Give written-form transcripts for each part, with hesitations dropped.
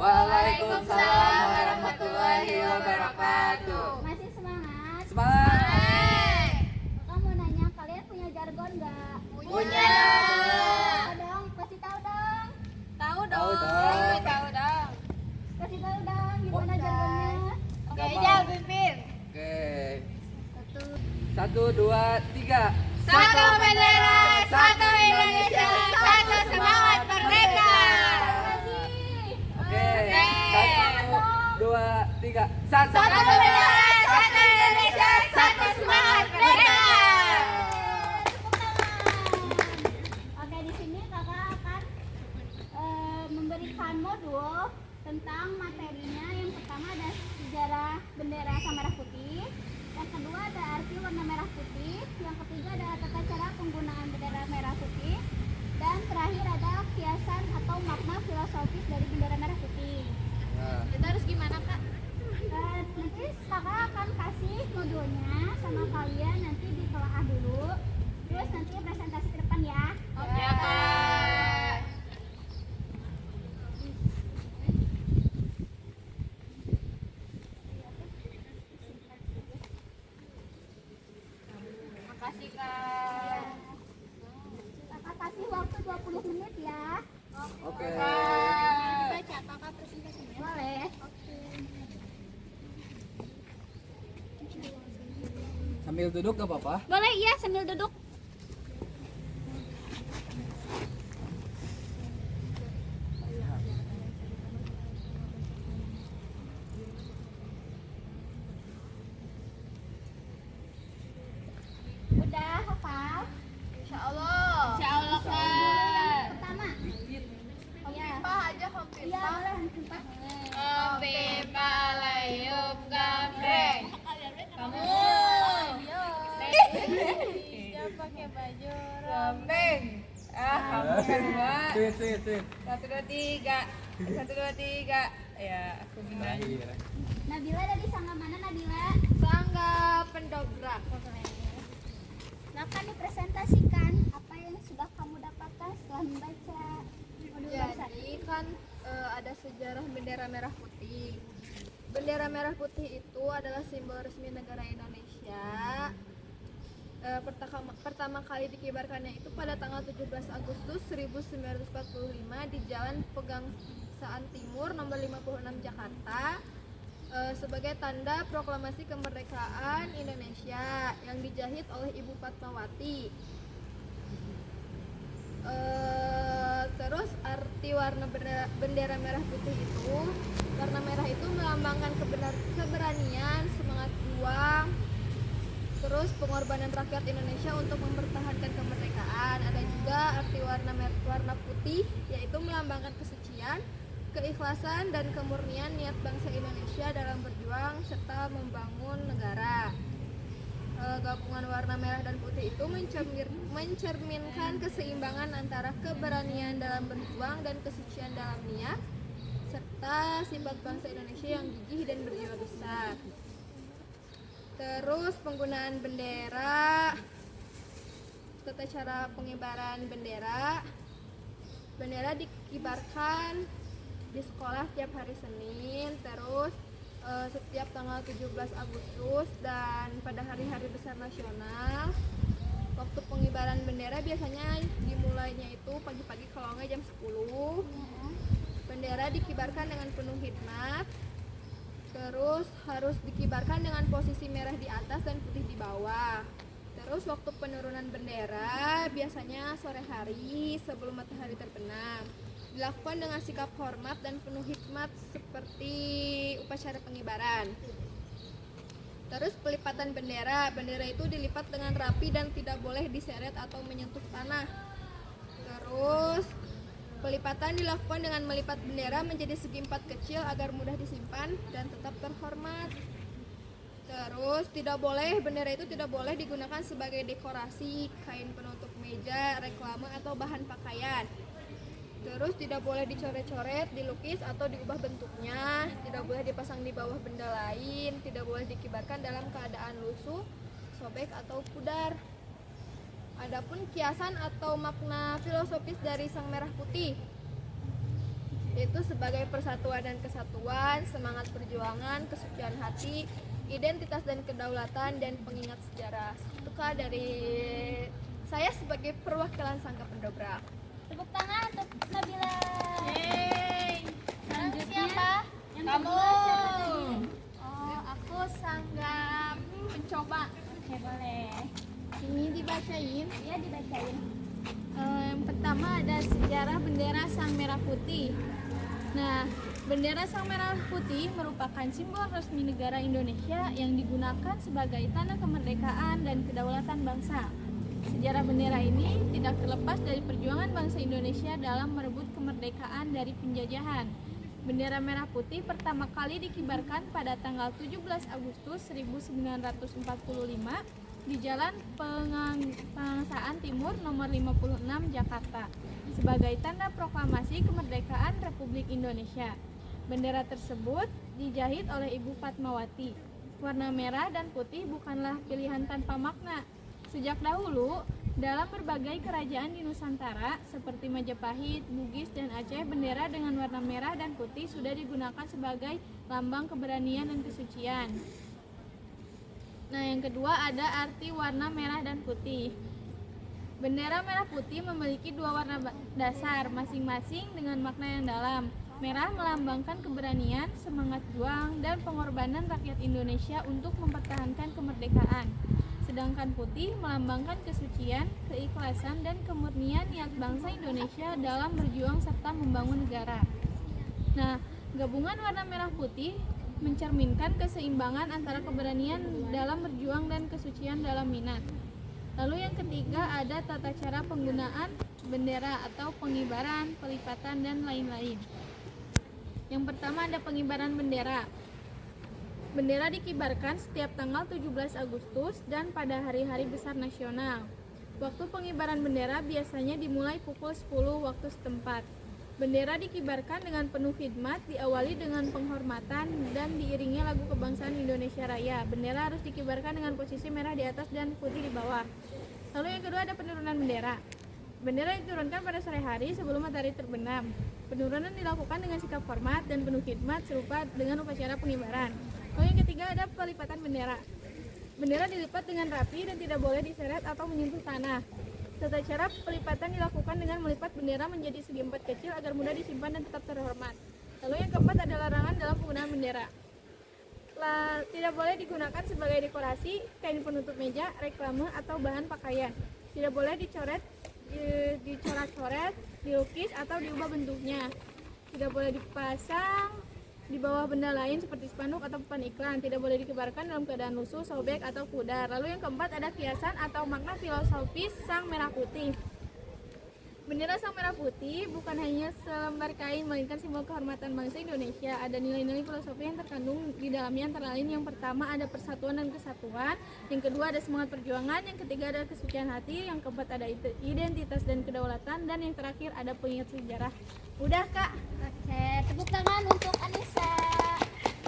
Waalaikumsalam warahmatullahi wabarakatuh. Masih semangat? Semangat. Kakak mau nanya, kalian punya jargon nggak? Punya. Tahu dong, kasih tahu dong. Tahu dong. Kasih tahu dong, gimana jargonnya? Oke, Jal, pimpin. Oke. 1, 2, 3. Satu bendera, satu Indonesia, satu semangat merdeka. Oke. 1, 2, 3. Satu bendera, satu Indonesia, satu semangat merdeka. Tepuk tangan. Oke, di sini kakak akan memberikan modul tentang materinya. Yang pertama ada sejarah bendera sang merah putih. Yang kedua ada arti warna merah putih. Yang ketiga ada tata cara penggunaan bendera merah putih. Dan terakhir ada kiasan atau makna filosofis dari bendera merah putih. Kita harus gimana, Kak? Nanti kakak akan kasih modulnya sama kalian, nanti ditelaah dulu. Terus nanti presentasi ke depan ya. Oke, Kak. Makasih, Kak. Kakak kasih waktu 20 menit ya. Oke. Baca kakak presentasinya. Boleh. Sambil duduk gak apa-apa? Boleh, iya, sambil duduk. Udah hafal? Insya Allah. Insya Allah, Kak. Pertama. Iya. Pak aja hampir. Iya, boleh langsung Pak. Pipa layup gambreng. Kamu dia pakai baju rombeng. Kamu kedua. Sweet. 1, 2, 3. 1, 2, 3. Ya, aku benar. Nabila dari sangga mana, Nabila? Sangga pendobrak. Silakan dipresentasikan apa yang sudah kamu dapatkan setelah membaca modul bahasa. Jadi kan ada sejarah bendera merah putih. Bendera merah putih itu adalah simbol resmi negara Indonesia. Pertama kali dikibarkannya itu pada tanggal 17 Agustus 1945 di Jalan Pegangsaan Timur nomor 56 Jakarta sebagai tanda proklamasi kemerdekaan Indonesia yang dijahit oleh Ibu Fatmawati. Terus arti warna bendera merah putih itu, warna merah itu melambangkan keberanian, semangat juang, terus pengorbanan rakyat Indonesia untuk mempertahankan kemerdekaan. Ada juga arti warna putih, yaitu melambangkan kesucian, keikhlasan dan kemurnian niat bangsa Indonesia dalam berjuang serta membangun negara. Gabungan warna merah dan putih itu mencerminkan keseimbangan antara keberanian dalam berjuang dan kesucian dalam niat serta sifat bangsa Indonesia yang gigih dan berjiwa besar. Terus penggunaan bendera, tata cara pengibaran bendera. Bendera dikibarkan di sekolah tiap hari Senin, terus setiap tanggal 17 Agustus dan pada hari-hari besar nasional. Waktu pengibaran bendera biasanya dimulainya itu pagi-pagi, kalau nggak jam 10. Bendera dikibarkan dengan penuh hikmat. Terus harus dikibarkan dengan posisi merah di atas dan putih di bawah. Terus waktu penurunan bendera biasanya sore hari sebelum matahari terbenam. Dilakukan dengan sikap hormat dan penuh hikmat seperti upacara pengibaran. Terus pelipatan bendera. Bendera itu dilipat dengan rapi dan tidak boleh diseret atau menyentuh tanah. Terus pelipatan dilakukan dengan melipat bendera menjadi segi empat kecil agar mudah disimpan dan tetap terhormat. Terus bendera itu tidak boleh digunakan sebagai dekorasi, kain penutup meja, reklame atau bahan pakaian. Terus tidak boleh dicoret-coret, dilukis atau diubah bentuknya, tidak boleh dipasang di bawah benda lain, tidak boleh dikibarkan dalam keadaan lusuh, sobek atau pudar. Adapun kiasan atau makna filosofis dari sang merah putih. yaitu sebagai persatuan dan kesatuan, semangat perjuangan, kesucian hati, identitas dan kedaulatan, dan pengingat sejarah. Itu Kak dari saya sebagai perwakilan Sangga Pendobrak. Tepuk tangan untuk Nabila. Yeay. Selanjutnya siapa? Yang Kamu. kedua siapa tadi? Oh, aku Sangga Pencoba. Oke, boleh. Ini dibacain. Ya, dibacain. Yang pertama ada sejarah bendera Sang Merah Putih. Nah, bendera Sang Merah Putih merupakan simbol resmi negara Indonesia yang digunakan sebagai tanda kemerdekaan dan kedaulatan bangsa. Sejarah bendera ini tidak terlepas dari perjuangan bangsa Indonesia dalam merebut kemerdekaan dari penjajahan. Bendera merah putih pertama kali dikibarkan pada tanggal 17 Agustus 1945 di Jalan Pengangsaan Timur nomor 56 Jakarta sebagai tanda proklamasi kemerdekaan Republik Indonesia. Bendera tersebut dijahit oleh Ibu Fatmawati. Warna merah dan putih bukanlah pilihan tanpa makna. Sejak dahulu, dalam berbagai kerajaan di Nusantara seperti Majapahit, Bugis, dan Aceh, bendera dengan warna merah dan putih sudah digunakan sebagai lambang keberanian dan kesucian. Nah, yang kedua ada arti warna merah dan putih. Bendera merah putih memiliki dua warna dasar masing-masing dengan makna yang dalam. Merah melambangkan keberanian, semangat juang, dan pengorbanan rakyat Indonesia untuk mempertahankan kemerdekaan. Sedangkan putih melambangkan kesucian, keikhlasan, dan kemurnian niat bangsa Indonesia dalam berjuang serta membangun negara. Nah, gabungan warna merah putih mencerminkan keseimbangan antara keberanian dalam berjuang dan kesucian dalam minat. Lalu yang ketiga ada tata cara penggunaan bendera atau pengibaran, pelipatan, dan lain-lain. Yang pertama ada pengibaran bendera. Bendera dikibarkan setiap tanggal 17 Agustus dan pada hari-hari besar nasional. Waktu pengibaran bendera biasanya dimulai pukul 10 waktu setempat. Bendera dikibarkan dengan penuh khidmat, diawali dengan penghormatan dan diiringi lagu kebangsaan Indonesia Raya. Bendera harus dikibarkan dengan posisi merah di atas dan putih di bawah. Lalu yang kedua ada penurunan bendera. Bendera diturunkan pada sore hari sebelum matahari terbenam. Penurunan dilakukan dengan sikap hormat dan penuh khidmat serupa dengan upacara pengibaran. Lalu yang ketiga ada pelipatan bendera. Bendera dilipat dengan rapi dan tidak boleh diseret atau menyentuh tanah. Tata cara pelipatan dilakukan dengan melipat bendera menjadi segi empat kecil agar mudah disimpan dan tetap terhormat. Lalu yang keempat ada larangan dalam penggunaan bendera. Tidak boleh digunakan sebagai dekorasi, kain penutup meja, reklame, atau bahan pakaian. Tidak boleh dicoret-coret, dilukis, atau diubah bentuknya. Tidak boleh dipasang di bawah benda lain seperti spanduk atau papan iklan. Tidak boleh dikibarkan dalam keadaan lusuh, sobek, atau pudar. Lalu yang keempat ada kiasan atau makna filosofis Sang Merah Putih. Bendera Sang Merah Putih bukan hanya selembar kain, melainkan simbol kehormatan bangsa Indonesia. Ada nilai-nilai filosofi yang terkandung di dalamnya, antara lain yang pertama ada persatuan dan kesatuan, yang kedua ada semangat perjuangan, yang ketiga ada kesucian hati, yang keempat ada identitas dan kedaulatan, dan yang terakhir ada pengingat sejarah. Udah Kak? Oke, tepuk tangan untuk Anissa.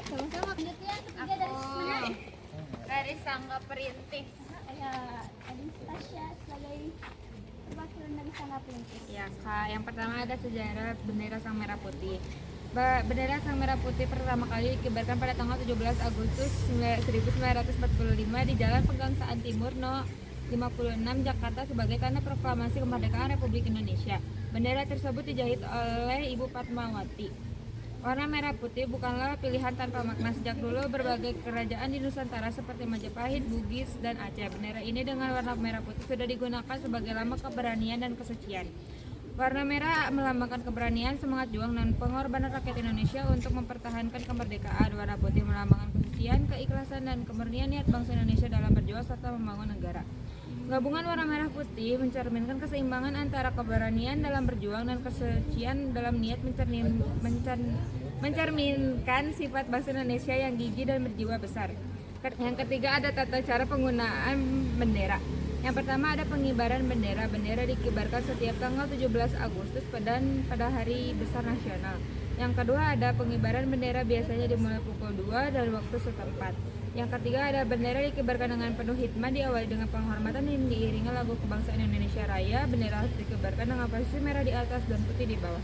Sama-sama. Selanjutnya yang ketiga dari mana? Dari Sangga Perintis. Ya, tadi Tasya sebagai perwakilan dari Sangga Perintis. Ya Kak, yang pertama ada sejarah bendera Sang Merah Putih. Bendera Sang Merah Putih pertama kali dikibarkan pada tanggal 17 Agustus 1945 di Jalan Pengangsaan Timur No. 56 Jakarta sebagai tanda proklamasi kemerdekaan Republik Indonesia. Bendera tersebut dijahit oleh Ibu Fatmawati. Warna merah putih bukanlah pilihan tanpa makna. Sejak dulu berbagai kerajaan di Nusantara seperti Majapahit, Bugis, dan Aceh. Bendera ini dengan warna merah putih sudah digunakan sebagai lambang keberanian dan kesucian. Warna merah melambangkan keberanian, semangat juang, dan pengorbanan rakyat Indonesia untuk mempertahankan kemerdekaan. Warna putih melambangkan kesucian, keikhlasan, dan kemurnian niat bangsa Indonesia dalam berjuang serta membangun negara. Gabungan warna merah putih mencerminkan keseimbangan antara keberanian dalam berjuang dan kesucian dalam niat, mencerminkan sifat bangsa Indonesia yang gigih dan berjiwa besar. Yang ketiga ada tata cara penggunaan bendera. Yang pertama ada pengibaran bendera. Bendera dikibarkan setiap tanggal 17 Agustus pada hari besar nasional. Yang kedua ada pengibaran bendera, biasanya dimulai pukul 2 dan waktu setempat. Yang ketiga ada bendera dikibarkan dengan penuh hikmat, diawali dengan penghormatan dan diiringi lagu kebangsaan Indonesia Raya. Bendera harus dikibarkan dengan posisi merah di atas dan putih di bawah.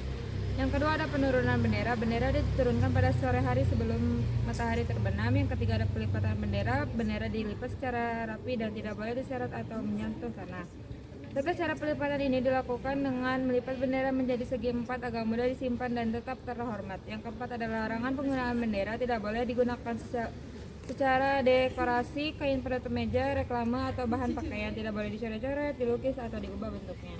Yang kedua ada penurunan bendera. Bendera diturunkan pada sore hari sebelum matahari terbenam. Yang ketiga ada pelipatan bendera. Bendera dilipat secara rapi dan tidak boleh diseret atau menyentuh tanah. Tata cara pelipatan ini dilakukan dengan melipat bendera menjadi segi empat agar mudah disimpan dan tetap terhormat. Yang keempat adalah larangan penggunaan bendera. Tidak boleh digunakan secara dekorasi, kain penutup meja, reklame atau bahan pakaian. Tidak boleh dicoret-coret, dilukis atau diubah bentuknya.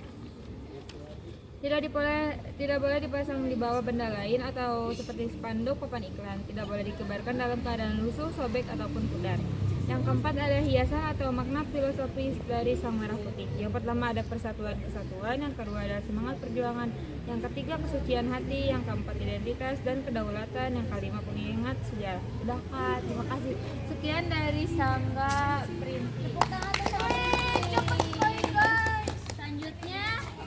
Tidak boleh dipasang di bawah benda lain atau seperti spanduk, papan iklan. Tidak boleh dikibarkan dalam keadaan lusuh, sobek ataupun pudar. Yang keempat ada hiasan atau makna filosofis dari Sang Merah Putih. Yang pertama ada persatuan-kesatuan, yang kedua ada semangat perjuangan, yang ketiga kesucian hati, yang keempat identitas dan kedaulatan, yang kelima pengingat sejarah. Udah Kak, terima kasih. Sekian dari Sangga Printing. Tepuk tangan untuk Sangga. Cepet sekali guys. Selanjutnya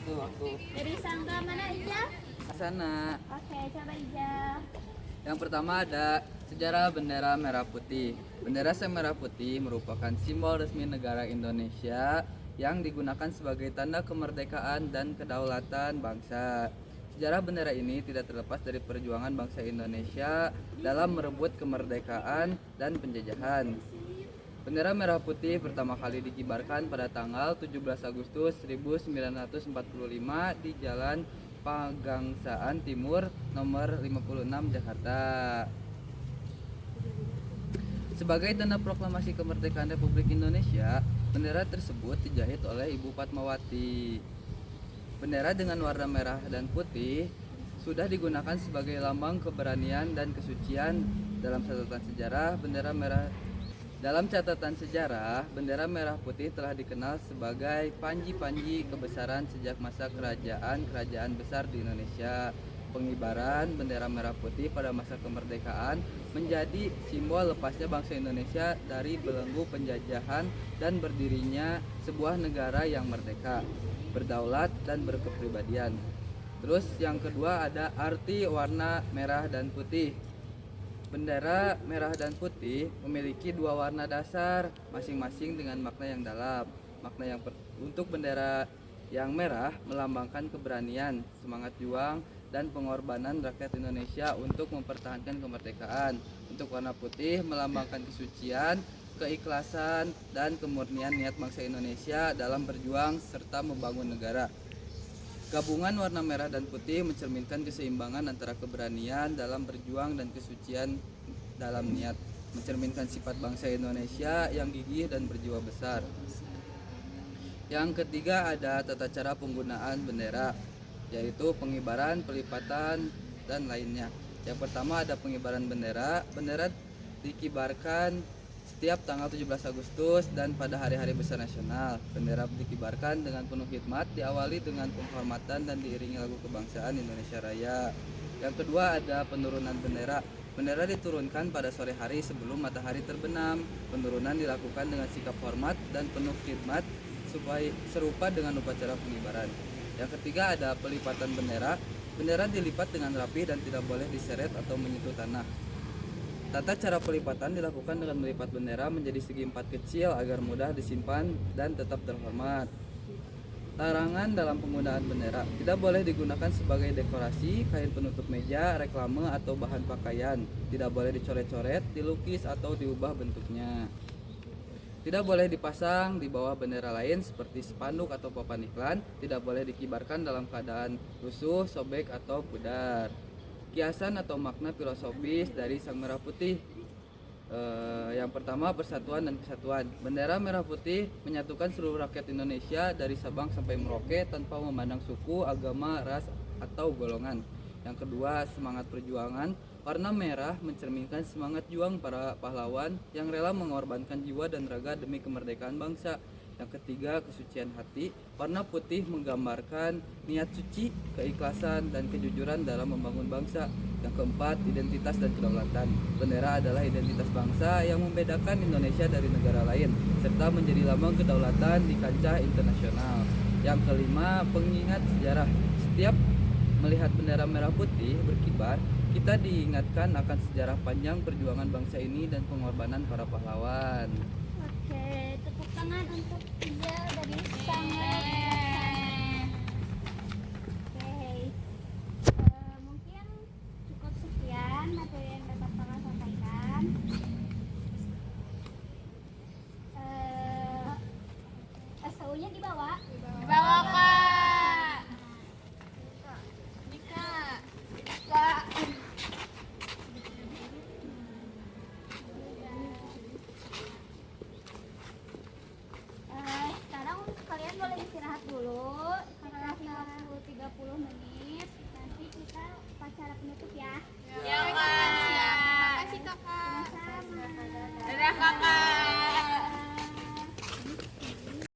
Aku. dari Sangga mana Ija? Sana. Oke, coba Ija. Yang pertama ada sejarah bendera merah putih. Bendera sang merah putih merupakan simbol resmi negara Indonesia yang digunakan sebagai tanda kemerdekaan dan kedaulatan bangsa. Sejarah bendera ini tidak terlepas dari perjuangan bangsa Indonesia dalam merebut kemerdekaan dan penjajahan. Bendera merah putih pertama kali dikibarkan pada tanggal 17 Agustus 1945 di Jalan Pagangsaan Timur nomor 56 Jakarta. Sebagai tanda proklamasi kemerdekaan Republik Indonesia, bendera tersebut dijahit oleh Ibu Fatmawati. Bendera dengan warna merah dan putih sudah digunakan sebagai lambang keberanian dan kesucian dalam catatan sejarah. Dalam catatan sejarah, bendera merah putih telah dikenal sebagai panji-panji kebesaran sejak masa kerajaan besar di Indonesia. Pengibaran bendera merah putih pada masa kemerdekaan menjadi simbol lepasnya bangsa Indonesia dari belenggu penjajahan dan berdirinya sebuah negara yang merdeka, berdaulat dan berkepribadian. Terus yang kedua ada arti warna merah dan putih. Bendera merah dan putih memiliki dua warna dasar masing-masing dengan makna yang dalam. Untuk bendera yang merah melambangkan keberanian, semangat juang, dan pengorbanan rakyat Indonesia untuk mempertahankan kemerdekaan. Untuk warna putih melambangkan kesucian, keikhlasan, dan kemurnian niat bangsa Indonesia dalam berjuang serta membangun negara. Gabungan warna merah dan putih mencerminkan keseimbangan antara keberanian dalam berjuang dan kesucian dalam niat, mencerminkan sifat bangsa Indonesia yang gigih dan berjiwa besar. Yang ketiga ada tata cara penggunaan bendera, yaitu pengibaran, pelipatan, dan lainnya. Yang pertama ada pengibaran bendera. Bendera dikibarkan setiap tanggal 17 Agustus dan pada hari-hari besar nasional. Bendera dikibarkan dengan penuh hikmat, diawali dengan penghormatan dan diiringi lagu kebangsaan Indonesia Raya. Yang kedua ada penurunan bendera. Bendera diturunkan pada sore hari sebelum matahari terbenam. Penurunan dilakukan dengan sikap hormat dan penuh hikmat supaya serupa dengan upacara pengibaran. Yang ketiga ada pelipatan bendera. Bendera dilipat dengan rapi dan tidak boleh diseret atau menyentuh tanah. Tata cara pelipatan dilakukan dengan melipat bendera menjadi segi empat kecil agar mudah disimpan dan tetap terhormat. Larangan dalam penggunaan bendera: tidak boleh digunakan sebagai dekorasi, kain penutup meja, reklame, atau bahan pakaian. Tidak boleh dicoret-coret, dilukis, atau diubah bentuknya. Tidak boleh dipasang di bawah bendera lain seperti spanduk atau papan iklan. Tidak boleh dikibarkan dalam keadaan lusuh, sobek, atau pudar. Kiasan atau makna filosofis dari Sang Merah Putih. Yang pertama, persatuan dan kesatuan. Bendera merah putih menyatukan seluruh rakyat Indonesia dari Sabang sampai Merauke tanpa memandang suku, agama, ras, atau golongan. Yang kedua, semangat perjuangan. Warna merah mencerminkan semangat juang para pahlawan yang rela mengorbankan jiwa dan raga demi kemerdekaan bangsa. Yang ketiga, kesucian hati. Warna putih menggambarkan niat suci, keikhlasan, dan kejujuran dalam membangun bangsa. Yang keempat, identitas dan kedaulatan. Bendera adalah identitas bangsa yang membedakan Indonesia dari negara lain, serta menjadi lambang kedaulatan di kancah internasional. Yang kelima, pengingat sejarah. Setiap melihat bendera merah putih berkibar, kita diingatkan akan sejarah panjang perjuangan bangsa ini dan pengorbanan para pahlawan. Oke, tepuk tangan untuk Ija dari Sang Merah